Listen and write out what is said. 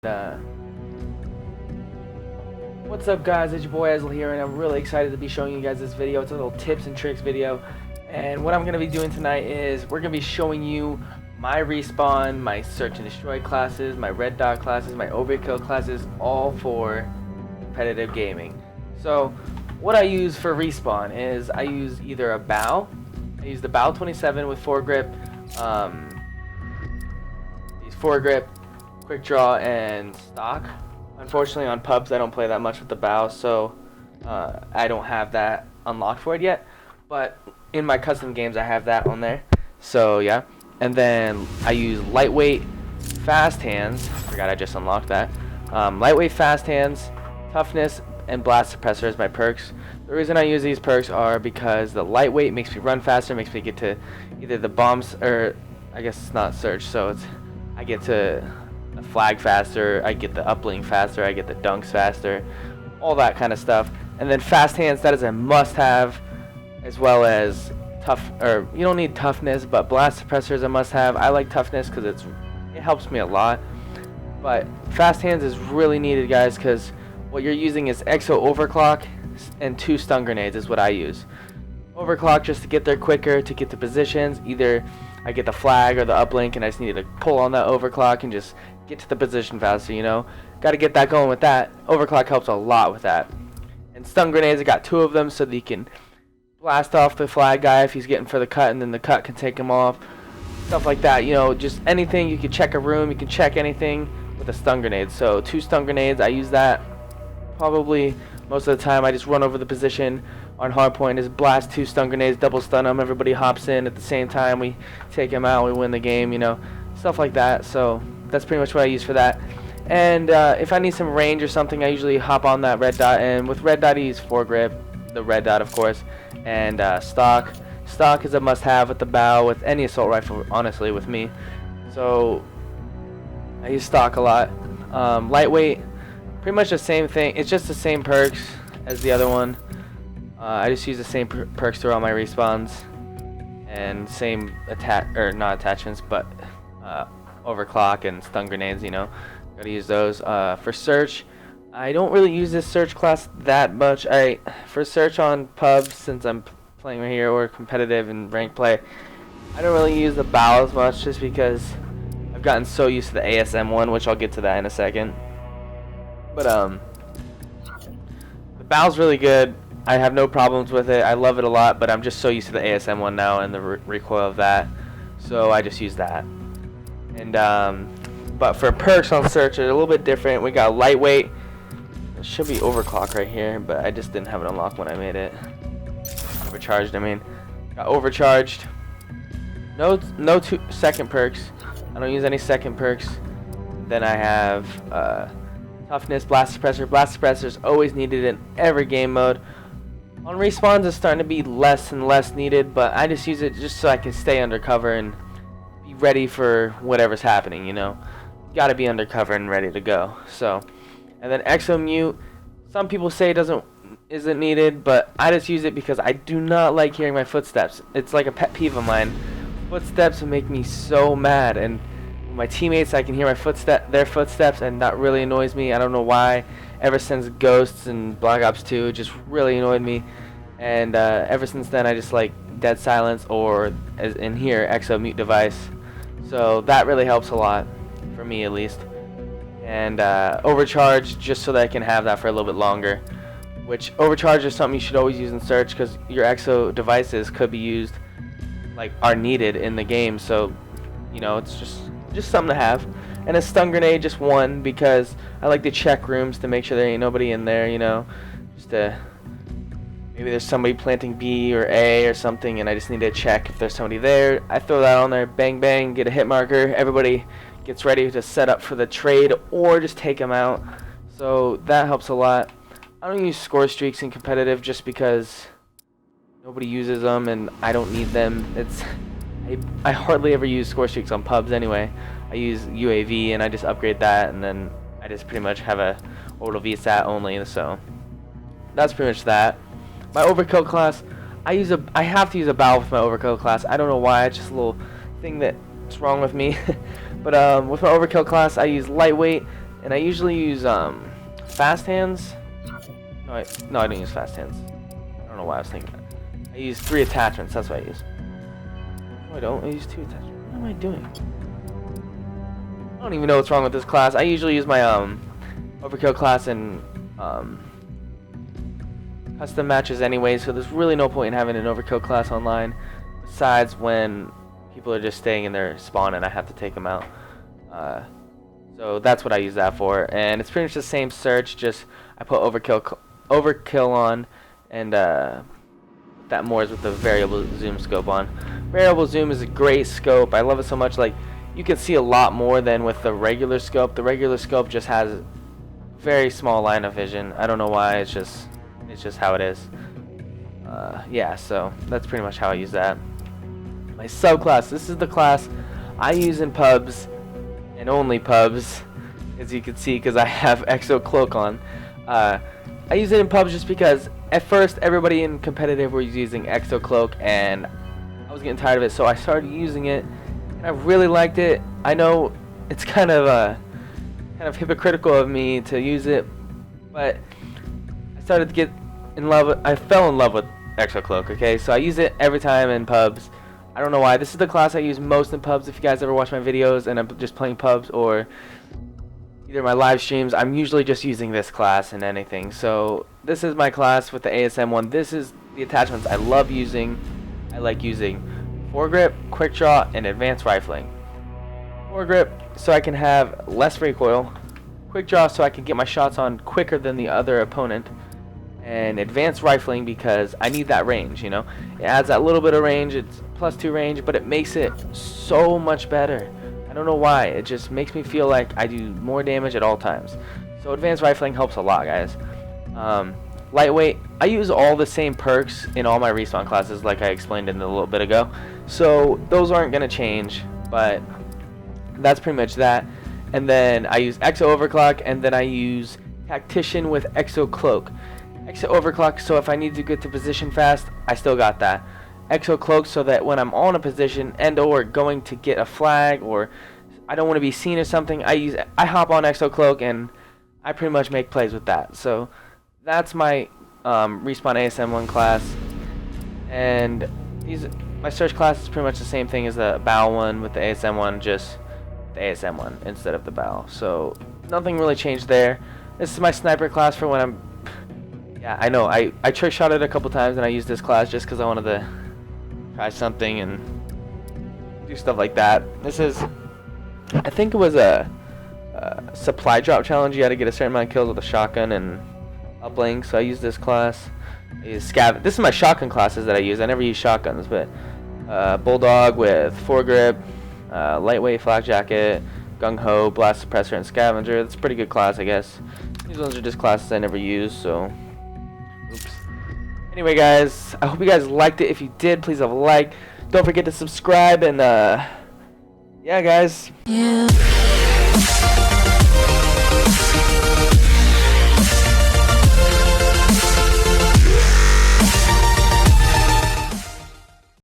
Uh, what's up, guys? It's your boy Ehzlah here, and I'm really excited to be showing you guys this video. It's a little tips and tricks video, and what I'm going to be doing tonight is we're going to be showing you my respawn, my search and destroy classes, my red dot classes, my overkill classes, all for competitive gaming. So what I use for respawn is I use either a bow. I use the bow 27 with foregrip, use foregrip, quick draw, and stock. Unfortunately, on pubs I don't play that much with the bow, so I don't have that unlocked for it yet, but in my custom games I have that on there. So yeah, and then I use lightweight, fast hands. Forgot I just unlocked that. Lightweight, fast hands, toughness, and blast suppressor as my perks. The reason I use these perks are because the lightweight makes me run faster, makes me get to either the bombs, or I guess it's not search, so I get to a flag faster, I get the uplink faster, I get the dunks faster, all that kind of stuff. And then fast hands, that is a must-have, as well as you don't need toughness, but blast suppressor is a must-have. I like toughness because it helps me a lot, but fast hands is really needed, guys, because what you're using is exo overclock and 2 stun grenades is what I use. Overclock just to get there quicker, to get to positions. Either I get the flag or the uplink and I just need to pull on that overclock and just get to the position faster, you know. Got to get that going with that. Overclock helps a lot with that. And stun grenades, I got 2 of them so that you can blast off the flag guy if he's getting for the cut, and then the cut can take him off. Stuff like that, you know, just anything. You can check a room, you can check anything with a stun grenade. So 2 stun grenades, I use that probably most of the time. I just run over the position on hardpoint, just blast 2 stun grenades, double stun them, everybody hops in at the same time, we take him out, we win the game, you know, stuff like that. So that's pretty much what I use for that. And if I need some range or something, I usually hop on that red dot, and with red dot I use foregrip, the red dot of course, and stock. Stock is a must-have with the bow, with any assault rifle, honestly, with me. So I use stock a lot. Lightweight, pretty much the same thing. It's just the same perks as the other one. I just use the same perks through all my respawns, and same not attachments, but overclock and stun grenades, you know. Gotta use those. For search, I don't really use this search class that much. For search on pubs, since I'm playing right here, or competitive and ranked play, I don't really use the bow as much, just because I've gotten so used to the ASM one, which I'll get to that in a second. But the bow's really good. I have no problems with it. I love it a lot, but I'm just so used to the ASM one now and the recoil of that, so I just use that. And but for perks on search, it's a little bit different. We got lightweight. It should be overclock right here, but I just didn't have it unlocked when I made it. Overcharged, I mean. Got overcharged. No 2 second perks. I don't use any second perks. Then I have toughness, blast suppressor. Blast suppressor is always needed in every game mode. On respawns, it's starting to be less and less needed, but I just use it just so I can stay undercover and be ready for whatever's happening, you know. Gotta be undercover and ready to go. So, and then exo mute, some people say isn't needed, but I just use it because I do not like hearing my footsteps. It's like a pet peeve of mine. Footsteps make me so mad, and my teammates, I can hear their footsteps, and that really annoys me. I don't know why. Ever since Ghosts and Black Ops 2, it just really annoyed me, and ever since then I just like dead silence, or as in here, exo mute device. So that really helps a lot, for me at least. And overcharge, just so that I can have that for a little bit longer. Which overcharge is something you should always use in search, because your exo devices could be used, like, are needed in the game. So, you know, it's just something to have. And a stun grenade, just 1, because I like to check rooms to make sure there ain't nobody in there, you know. Just maybe there's somebody planting B or A or something, and I just need to check if there's somebody there. I throw that on there, bang bang, get a hit marker. Everybody gets ready to set up for the trade or just take them out. So that helps a lot. I don't use score streaks in competitive just because nobody uses them and I don't need them. I hardly ever use score streaks on pubs anyway. I use UAV and I just upgrade that, and then I just pretty much have a orbital VSAT only. So that's pretty much that. My overkill class, I have to use a bow with my overkill class. I don't know why. It's just a little thing that's wrong with me. But with my overkill class, I use lightweight, and I usually use fast hands. No, I don't use fast hands. I don't know why I was thinking that. I use 3 attachments. That's what I use. No, I don't. I use 2 attachments. What am I doing? I don't even know what's wrong with this class. I usually use my Overkill class in custom matches anyway, so there's really no point in having an Overkill class online, besides when people are just staying in their spawn and I have to take them out. So that's what I use that for, and it's pretty much the same search, just I put Overkill on, and that more is with the variable zoom scope on. Variable zoom is a great scope. I love it so much. Like, you can see a lot more than with the regular scope. The regular scope just has very small line of vision. I don't know why. It's just how it is. Yeah, so that's pretty much how I use that. My subclass. This is the class I use in pubs, and only pubs, as you can see, because I have Exo Cloak on. I use it in pubs just because at first everybody in competitive was using Exo Cloak, and I was getting tired of it, so I started using it, and I really liked it. I know it's kind of hypocritical of me to use it, but I started to get in love. I fell in love with Exo Cloak. Okay, so I use it every time in pubs. I don't know why. This is the class I use most in pubs. If you guys ever watch my videos and I'm just playing pubs or either my live streams, I'm usually just using this class in anything. So this is my class with the ASM one. This is the attachments I love using. I like using foregrip, quick draw, and advanced rifling. Foregrip so I can have less recoil. Quick draw so I can get my shots on quicker than the other opponent. And advanced rifling because I need that range, you know. It adds that little bit of range. It's +2 range, but it makes it so much better. I don't know why. It just makes me feel like I do more damage at all times. So advanced rifling helps a lot, guys. Lightweight. I use all the same perks in all my respawn classes, like I explained in a little bit ago. So those aren't gonna change, but that's pretty much that. And then I use Exo Overclock, and then I use Tactician with Exo Cloak. Exo Overclock, so if I need to get to position fast, I still got that. Exo Cloak, so that when I'm on a position and or going to get a flag, or I don't want to be seen or something, I hop on Exo Cloak and I pretty much make plays with that. So that's my respawn ASM1 class, and my search class is pretty much the same thing as the bow one with the ASM one, just the ASM one instead of the bow. So nothing really changed there. This is my sniper class for when I'm. Yeah, I know. I trick shot it a couple times, and I used this class just because I wanted to try something and do stuff like that. This is, I think it was a supply drop challenge. You had to get a certain amount of kills with a shotgun and uplink, so I used this class. I use scav. This is my shotgun classes that I use. I never use shotguns, but bulldog with foregrip, lightweight flak jacket, gung ho, blast suppressor, and scavenger. That's a pretty good class, I guess. These ones are just classes I never use, so. Oops. Anyway, guys, I hope you guys liked it. If you did, please have a like. Don't forget to subscribe, and yeah, guys. Yeah.